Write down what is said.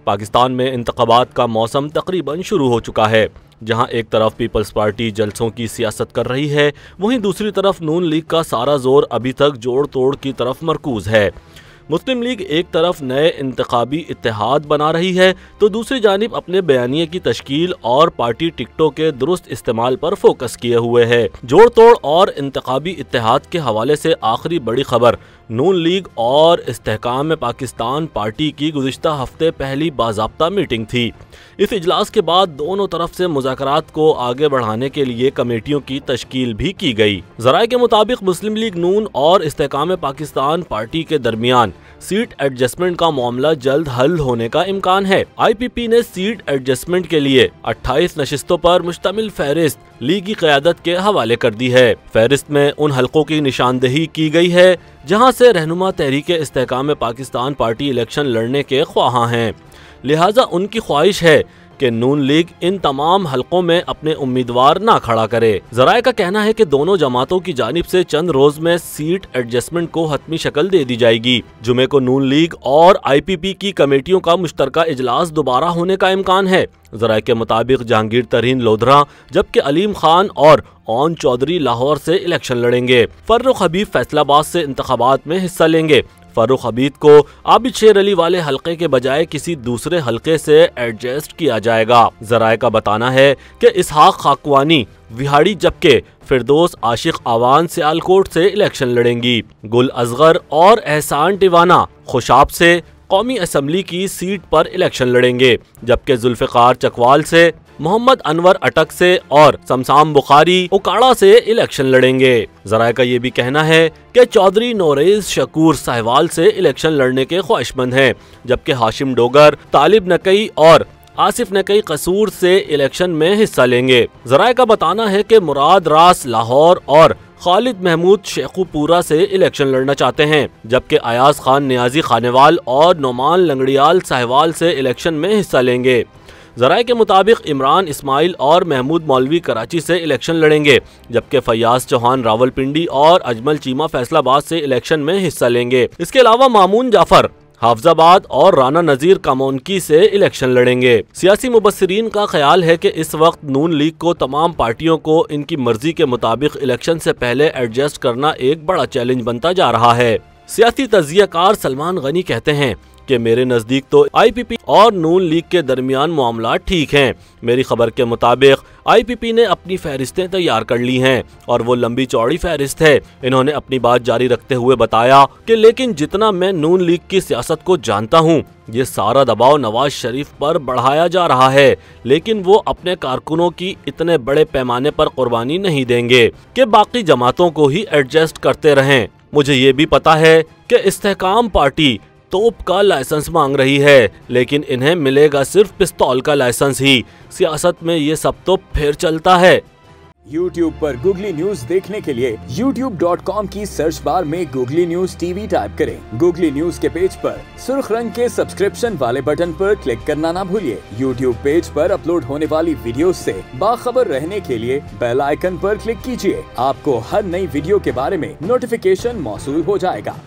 पाकिस्तान में इंतखाबात का मौसम तकरीबन शुरू हो चुका है। जहां एक तरफ पीपल्स पार्टी जलसों की सियासत कर रही है, वहीं दूसरी तरफ नून लीग का सारा जोर अभी तक जोड़ तोड़ की तरफ मरकूज है। मुस्लिम लीग एक तरफ नए इंतखाबी इत्तेहाद बना रही है तो दूसरी जानिब अपने बयानिए की तश्कील और पार्टी टिकटों के दुरुस्त इस्तेमाल पर फोकस किए हुए है। जोड़ तोड़ और इंतखाबी इत्तेहाद के हवाले से आखिरी बड़ी खबर नून लीग और इस्तेहकाम पाकिस्तान पार्टी की गुज़िश्ता हफ्ते पहली बाज़ाब्ता मीटिंग थी। इस इजलास के बाद दोनों तरफ से मुज़ाकरात को आगे बढ़ाने के लिए कमेटियों की तश्कील भी की गई। ज़राए के मुताबिक मुस्लिम लीग नून और इस्तेहकाम पाकिस्तान पार्टी के दरमियान सीट एडजस्टमेंट का मामला जल्द हल होने का इम्कान है। IPP ने सीट एडजस्टमेंट के लिए 28 नशिस्तों पर मुश्तमिल फहरिस्त लीगी क़यादत के हवाले कर दी है। फहरिस्त में उन हलकों की निशानदेही की गई है जहां से रहनुमा तहरीक इस्तेहकाम पाकिस्तान पार्टी इलेक्शन लड़ने के ख्वाहां हैं। लिहाजा उनकी ख्वाहिश है कि नून लीग इन तमाम हलकों में अपने उम्मीदवार ना खड़ा करे। ज़राए का कहना है कि दोनों जमातों की जानिब से चंद रोज में सीट एडजस्टमेंट को हतमी शक्ल दे दी जाएगी। जुमे को नून लीग और IPP की कमेटियों का मुश्तरका इजलास दोबारा होने का इम्कान है। ज़राए के मुताबिक जहांगीर तरीन लोधरा जबकि अलीम खान और ओन चौधरी लाहौर से इलेक्शन लड़ेंगे। फर्रुख हबीब फैसलाबाद से इंतखाबात में हिस्सा लेंगे। फर्रुख हबीब को आबिद शेर अली वाले हलके के बजाय किसी दूसरे हलके से एडजस्ट किया जाएगा। ज़राए का बताना है कि इसहाक खाकवानी विहाड़ी जबकि फिरदौस आशिक आवान सियालकोट से इलेक्शन लड़ेंगी। गुल असगर और एहसान टिवाना खुशाब से कौमी असम्बली की सीट पर इलेक्शन लड़ेंगे, जबकि जुल्फ़िकार चकवाल से, मोहम्मद अनवर अटक से और समसाम बुखारी उकाड़ा से इलेक्शन लड़ेंगे। ज़राए का ये भी कहना है कि चौधरी नोरेज शकूर साहिवाल से इलेक्शन लड़ने के ख्वाहिशमंद हैं, जबकि हाशिम डोगर, तालिब नकई और आसिफ नकई कसूर से इलेक्शन में हिस्सा लेंगे। ज़राए का बताना है कि मुराद रास लाहौर और खालिद महमूद शेखुपुरा से इलेक्शन लड़ना चाहते हैं, जबकि अयाज खान नियाजी खानेवाल और नोमान लंगड़ियाल साहिवाल से इलेक्शन में हिस्सा लेंगे। ज़राए के मुताबिक इमरान इस्माइल और महमूद मौलवी कराची से इलेक्शन लड़ेंगे, जबकि फैयाज चौहान रावलपिंडी और अजमल चीमा फैसलाबाद से इलेक्शन में हिस्सा लेंगे। इसके अलावा मामून जाफर हाफजाबाद और राना नजीर कामोनकी से इलेक्शन लड़ेंगे। सियासी मुबस्सिरीन का ख्याल है कि इस वक्त नून लीग को तमाम पार्टियों को इनकी मर्जी के मुताबिक इलेक्शन से पहले एडजस्ट करना एक बड़ा चैलेंज बनता जा रहा है। सियासी तज्जियाकार सलमान गनी कहते हैं कि मेरे नज़दीक तो IPP और नून लीग के दरमियान मामला ठीक हैं। मेरी खबर के मुताबिक IPP ने अपनी फहरिस्तें तैयार कर ली हैं और वो लंबी चौड़ी फहरिस्त है। इन्होंने अपनी बात जारी रखते हुए बताया कि लेकिन जितना मैं नून लीग की सियासत को जानता हूँ, ये सारा दबाव नवाज शरीफ पर बढ़ाया जा रहा है, लेकिन वो अपने कारकुनों की इतने बड़े पैमाने पर कुर्बानी नहीं देंगे कि बाकी जमातों को ही एडजस्ट करते रहें। मुझे ये भी पता है कि इस्तेहकाम पार्टी तोप का लाइसेंस मांग रही है, लेकिन इन्हें मिलेगा सिर्फ पिस्तौल का लाइसेंस ही। सियासत में ये सब तो फिर चलता है। YouTube पर गूगली न्यूज देखने के लिए youtube.com की सर्च बार में गूगली न्यूज TV टाइप करें। गूगली न्यूज के पेज पर सुर्ख रंग के सब्सक्रिप्शन वाले बटन पर क्लिक करना ना भूलिए। YouTube पेज पर अपलोड होने वाली वीडियो से बाखबर रहने के लिए बेल आइकन पर क्लिक कीजिए। आपको हर नई वीडियो के बारे में नोटिफिकेशन मौसूल हो जाएगा।